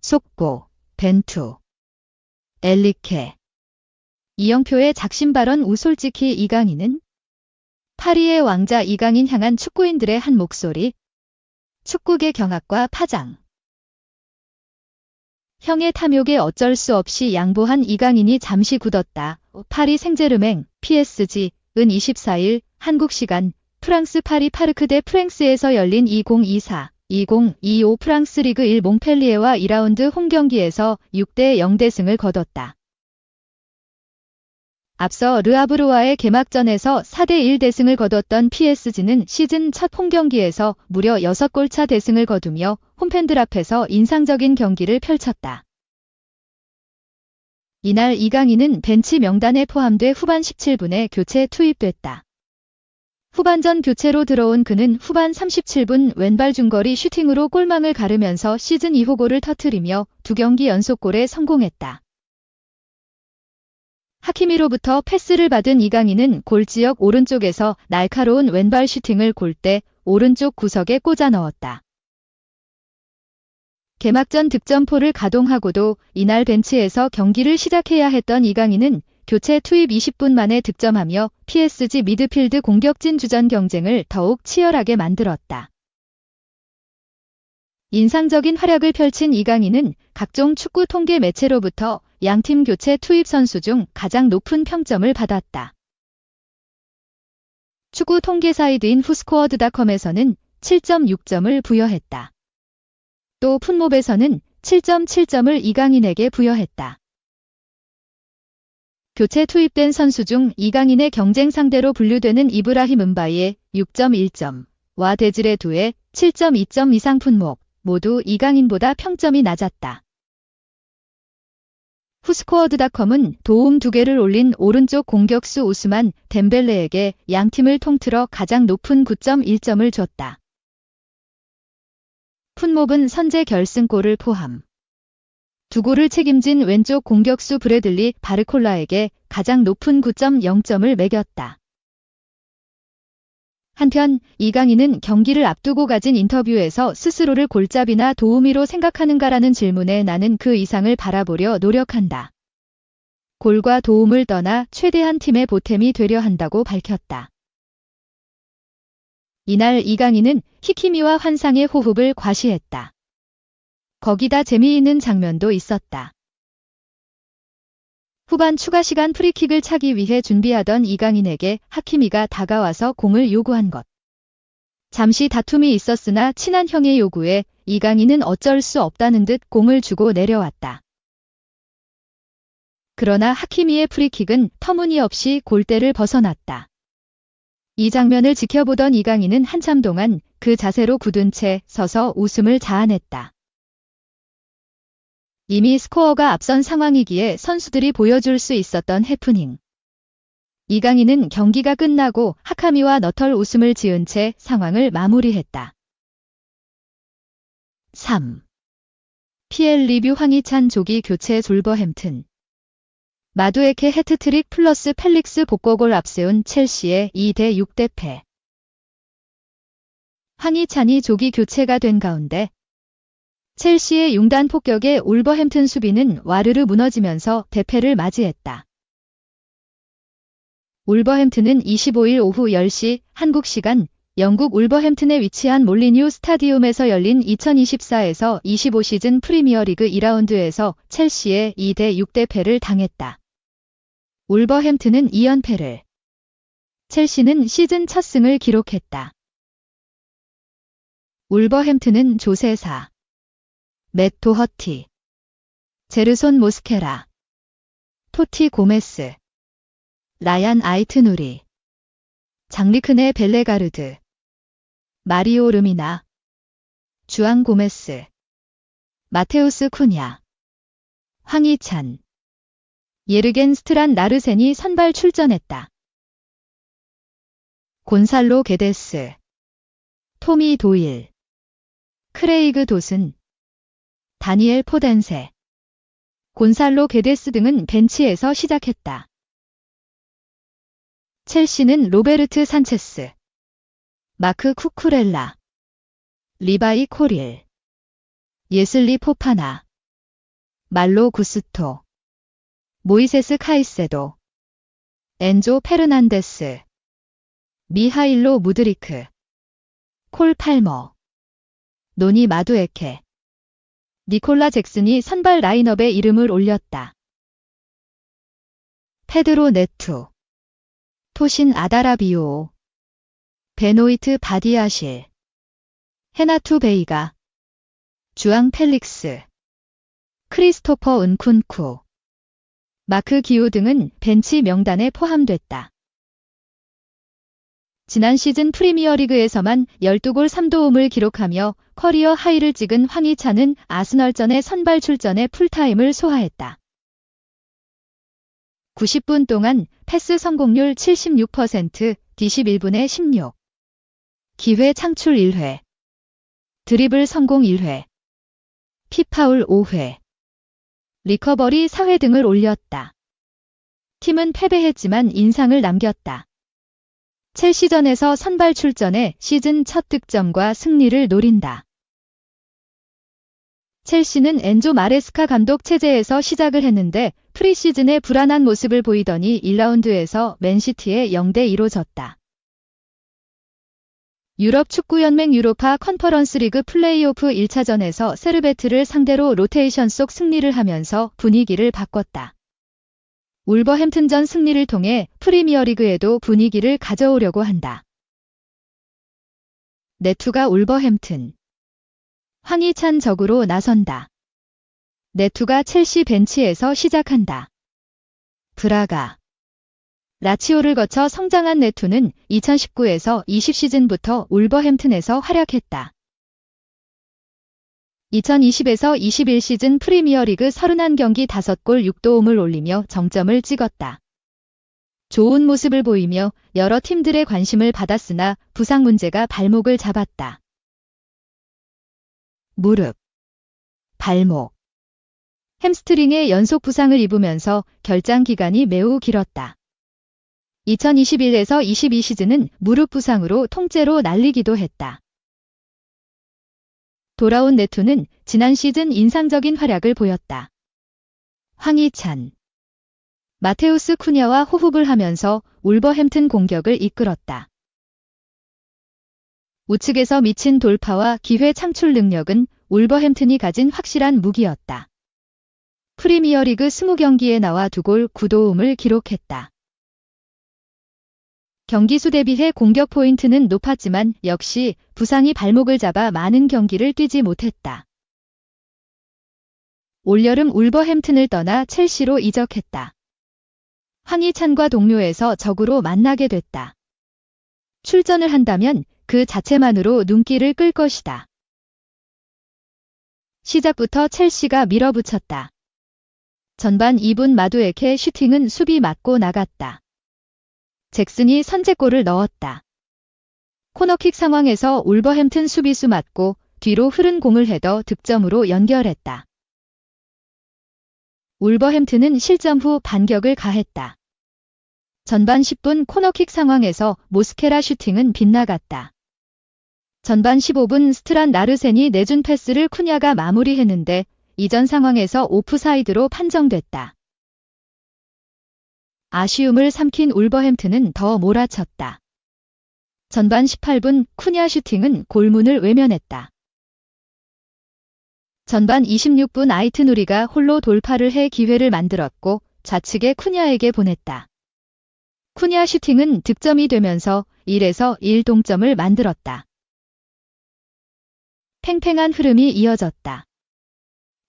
속보, 벤투, 엘리케. 이영표의 작심 발언 솔직히 이강인은? 파리의 왕자 이강인 향한 축구인들의 한 목소리. 축구계 경악과 파장. 형의 탐욕에 어쩔 수 없이 양보한 이강인이 잠시 굳었다. 파리 생제르맹, PSG, 은 24일 한국 시간 프랑스 파리 파르크 대 프랑스에서 열린 2024-2025 프랑스 리그 1 몽펠리에와 2라운드 홈경기에서 6대 0대승을 거뒀다. 앞서 르아브르와의 개막전에서 4대 1대승을 거뒀던 PSG는 시즌 첫 홈경기에서 무려 6골차 대승을 거두며 홈팬들 앞에서 인상적인 경기를 펼쳤다. 이날 이강인은 벤치 명단에 포함돼 후반 17분에 교체 투입됐다. 후반전 교체로 들어온 그는 후반 37분 왼발 중거리 슈팅으로 골망을 가르면서 시즌 2호 골을 터뜨리며 2경기 연속골에 성공했다. 하키미로부터 패스를 받은 이강인은 골지역 오른쪽에서 날카로운 왼발 슈팅을 골대 오른쪽 구석에 꽂아 넣었다. 개막전 득점포를 가동하고도 이날 벤치에서 경기를 시작해야 했던 이강인은 교체 투입 20분 만에 득점하며 PSG 미드필드 공격진 주전 경쟁을 더욱 치열하게 만들었다. 인상적인 활약을 펼친 이강인은 각종 축구 통계 매체로부터 양팀 교체 투입 선수 중 가장 높은 평점을 받았다. 축구 통계 사이트인 후스코어드닷컴에서는 7.6점을 부여했다. 또 풋몹에서는 7.7점을 이강인에게 부여했다. 교체 투입된 선수 중 이강인의 경쟁 상대로 분류되는 이브라힘 은바이의 6.1점과 데즈레두의 7.2점 이상 풋몹, 모두 이강인보다 평점이 낮았다. 후스코어드닷컴은 도움 2개를 올린 오른쪽 공격수 오스만 덴벨레에게 양팀을 통틀어 가장 높은 9.1점을 줬다. 풋몹은 선제 결승골을 포함 2골을 책임진 왼쪽 공격수 브래들리 바르콜라에게 가장 높은 9.0점을 매겼다. 한편 이강인은 경기를 앞두고 가진 인터뷰에서 스스로를 골잡이나 도우미로 생각하는가라는 질문에 나는 그 이상을 바라보려 노력한다. 골과 도움을 떠나 최대한 팀의 보탬이 되려 한다고 밝혔다. 이날 이강인은 히키미와 환상의 호흡을 과시했다. 거기다 재미있는 장면도 있었다. 후반 추가 시간 프리킥을 차기 위해 준비하던 이강인에게 하키미가 다가와서 공을 요구한 것. 잠시 다툼이 있었으나 친한 형의 요구에 이강인은 어쩔 수 없다는 듯 공을 주고 내려왔다. 그러나 하키미의 프리킥은 터무니없이 골대를 벗어났다. 이 장면을 지켜보던 이강인은 한참 동안 그 자세로 굳은 채 서서 웃음을 자아냈다. 이미 스코어가 앞선 상황이기에 선수들이 보여줄 수 있었던 해프닝. 이강인은 경기가 끝나고 하카미와 너털 웃음을 지은 채 상황을 마무리했다. 3. PL 리뷰 황희찬 조기 교체 졸버햄튼. 마두에케 해트트릭 플러스 펠릭스 복고골 앞세운 첼시의 2대 6대패. 황희찬이 조기 교체가 된 가운데 첼시의 융단 폭격에 울버햄튼 수비는 와르르 무너지면서 대패를 맞이했다. 울버햄튼은 25일 오후 10시 한국 시간 영국 울버햄튼에 위치한 몰리뉴 스타디움에서 열린 2024에서 25 시즌 프리미어리그 2라운드에서 첼시의 2대 6대패를 당했다. 울버햄튼은 2연패를, 첼시는 시즌 첫 승을 기록했다. 울버햄튼은 조세사, 맷 도허티, 제르손 모스케라, 토티 고메스, 라얀 아이트누리, 장리크네 벨레가르드, 마리오 르미나, 주앙 고메스, 마테우스 쿠냐, 황희찬, 예르겐 스트란 나르센이 선발 출전했다. 곤살로 게데스, 토미 도일, 크레이그 돛은, 다니엘 포덴세, 곤살로 게데스 등은 벤치에서 시작했다. 첼시는 로베르트 산체스, 마크 쿠쿠렐라, 리바이 코릴, 예슬리 포파나, 말로 구스토, 모이세스 카이세도, 엔조 페르난데스, 미하일로 무드리크, 콜 팔머, 노니 마두에케, 니콜라 잭슨이 선발 라인업에 이름을 올렸다. 페드로 네투, 토신 아다라비오, 베노이트 바디아실, 헤나투 베이가, 주앙 펠릭스, 크리스토퍼 은쿤쿠, 마크 기우 등은 벤치 명단에 포함됐다. 지난 시즌 프리미어리그에서만 12골 3도움을 기록하며 커리어 하이를 찍은 황희찬은 아스널전의 선발 출전에 풀타임을 소화했다. 90분 동안 패스 성공률 76%, 디십 1분에 16, 기회 창출 1회, 드리블 성공 1회, 피파울 5회, 리커버리 4회 등을 올렸다. 팀은 패배했지만 인상을 남겼다. 첼시전에서 선발 출전해 시즌 첫 득점과 승리를 노린다. 첼시는 엔조 마레스카 감독 체제에서 시작을 했는데 프리시즌에 불안한 모습을 보이더니 1라운드에서 맨시티에 0대2로 졌다. 유럽 축구연맹 유로파 컨퍼런스 리그 플레이오프 1차전에서 세르베트를 상대로 로테이션 속 승리를 하면서 분위기를 바꿨다. 울버햄튼전 승리를 통해 프리미어리그에도 분위기를 가져오려고 한다. 네투가 울버햄튼, 황희찬 적으로 나선다. 네투가 첼시 벤치에서 시작한다. 브라가, 라치오를 거쳐 성장한 네투는 2019에서 20 시즌부터 울버햄튼에서 활약했다. 2020에서 21 시즌 프리미어리그 31경기 5골 6도움을 올리며 정점을 찍었다. 좋은 모습을 보이며 여러 팀들의 관심을 받았으나 부상 문제가 발목을 잡았다. 무릎, 발목, 햄스트링의 연속 부상을 입으면서 결장 기간이 매우 길었다. 2021에서 22 시즌은 무릎 부상으로 통째로 날리기도 했다. 돌아온 네투는 지난 시즌 인상적인 활약을 보였다. 황희찬, 마테우스 쿠냐와 호흡을 하면서 울버햄튼 공격을 이끌었다. 우측에서 미친 돌파와 기회 창출 능력은 울버햄튼이 가진 확실한 무기였다. 프리미어리그 20경기에 나와 2골 9도움을 기록했다. 경기수 대비해 공격 포인트는 높았지만 역시 부상이 발목을 잡아 많은 경기를 뛰지 못했다. 올여름 울버햄튼을 떠나 첼시로 이적했다. 황희찬과 동료에서 적으로 만나게 됐다. 출전을 한다면 그 자체만으로 눈길을 끌 것이다. 시작부터 첼시가 밀어붙였다. 전반 2분 마두에케 슈팅은 수비 맞고 나갔다. 잭슨이 선제골을 넣었다. 코너킥 상황에서 울버햄튼 수비수 맞고 뒤로 흐른 공을 헤더 득점으로 연결했다. 울버햄튼은 실점 후 반격을 가했다. 전반 10분 코너킥 상황에서 모스케라 슈팅은 빗나갔다. 전반 15분 스트란 나르센이 내준 패스를 쿠냐가 마무리했는데 이전 상황에서 오프사이드로 판정됐다. 아쉬움을 삼킨 울버햄튼은 더 몰아쳤다. 전반 18분 쿠냐 슈팅은 골문을 외면했다. 전반 26분 아이트누리가 홀로 돌파를 해 기회를 만들었고 좌측에 쿠냐에게 보냈다. 쿠냐 슈팅은 득점이 되면서 1에서 1 동점을 만들었다. 팽팽한 흐름이 이어졌다.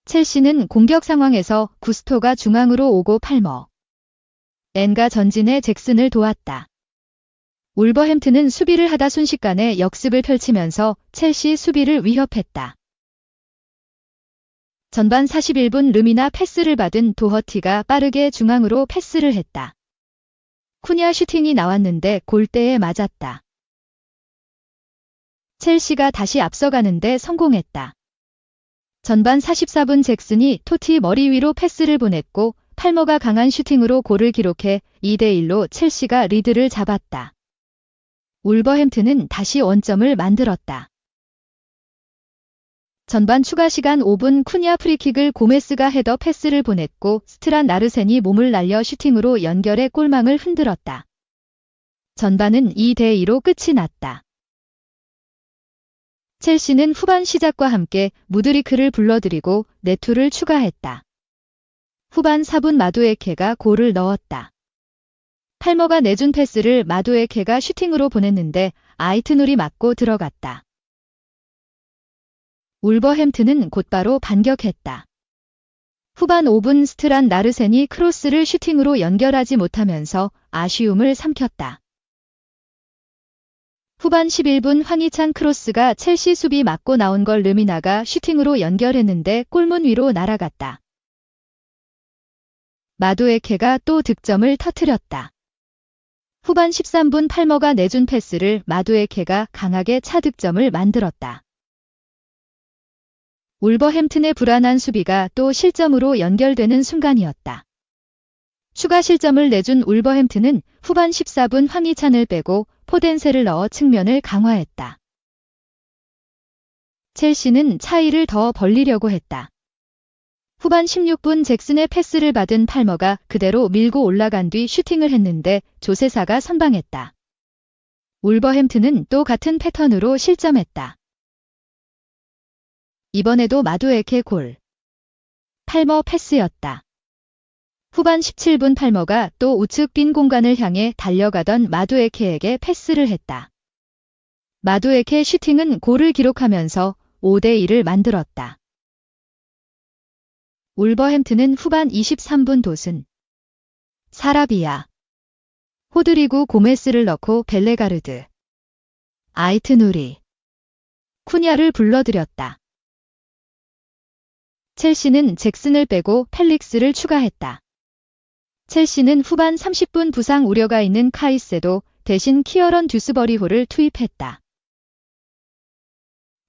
첼시는 공격 상황에서 구스토가 중앙으로 오고 팔머, 엔가 전진해 잭슨을 도왔다. 울버햄튼은 수비를 하다 순식간에 역습을 펼치면서 첼시 수비를 위협했다. 전반 41분 르미나 패스를 받은 도허티가 빠르게 중앙으로 패스를 했다. 쿠냐 슈팅이 나왔는데 골대에 맞았다. 첼시가 다시 앞서가는데 성공했다. 전반 44분 잭슨이 토티 머리 위로 패스를 보냈고 팔머가 강한 슈팅으로 골을 기록해 2대1로 첼시가 리드를 잡았다. 울버햄튼은 다시 원점을 만들었다. 전반 추가 시간 5분 쿠냐 프리킥을 고메스가 헤더 패스를 보냈고 스트란 나르센이 몸을 날려 슈팅으로 연결해 골망을 흔들었다. 전반은 2대2로 끝이 났다. 첼시는 후반 시작과 함께 무드리크를 불러들이고 네투를 추가했다. 후반 4분 마두에케가 골을 넣었다. 팔머가 내준 패스를 마두에케가 슈팅으로 보냈는데 아이트놀이 맞고 들어갔다. 울버햄튼은 곧바로 반격했다. 후반 5분 스트란 나르센이 크로스를 슈팅으로 연결하지 못하면서 아쉬움을 삼켰다. 후반 11분 황희찬 크로스가 첼시 수비 맞고 나온 걸 르미나가 슈팅으로 연결했는데 골문 위로 날아갔다. 마두에케가 또 득점을 터뜨렸다. 후반 13분 팔머가 내준 패스를 마두에케가 강하게 차득점을 만들었다. 울버햄튼의 불안한 수비가 또 실점으로 연결되는 순간이었다. 추가 실점을 내준 울버햄튼은 후반 14분 황희찬을 빼고 포덴세를 넣어 측면을 강화했다. 첼시는 차이를 더 벌리려고 했다. 후반 16분 잭슨의 패스를 받은 팔머가 그대로 밀고 올라간 뒤 슈팅을 했는데 조세사가 선방했다. 울버햄튼은 또 같은 패턴으로 실점했다. 이번에도 마두에케 골. 팔머 패스였다. 후반 17분 팔머가 또 우측 빈 공간을 향해 달려가던 마두에케에게 패스를 했다. 마두에케 슈팅은 골을 기록하면서 5대2를 만들었다. 울버햄튼은 후반 23분 도슨. 사라비아. 호드리구 고메스를 넣고 벨레가르드. 아이트누리. 쿠냐를 불러들였다. 첼시는 잭슨을 빼고 펠릭스를 추가했다. 첼시는 후반 30분 부상 우려가 있는 카이세도 대신 키어런 듀스버리호를 투입했다.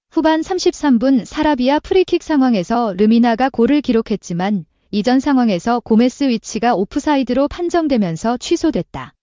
후반 33분 사라비아 프리킥 상황에서 르미나가 골을 기록했지만 이전 상황에서 고메스 위치가 오프사이드로 판정되면서 취소됐다.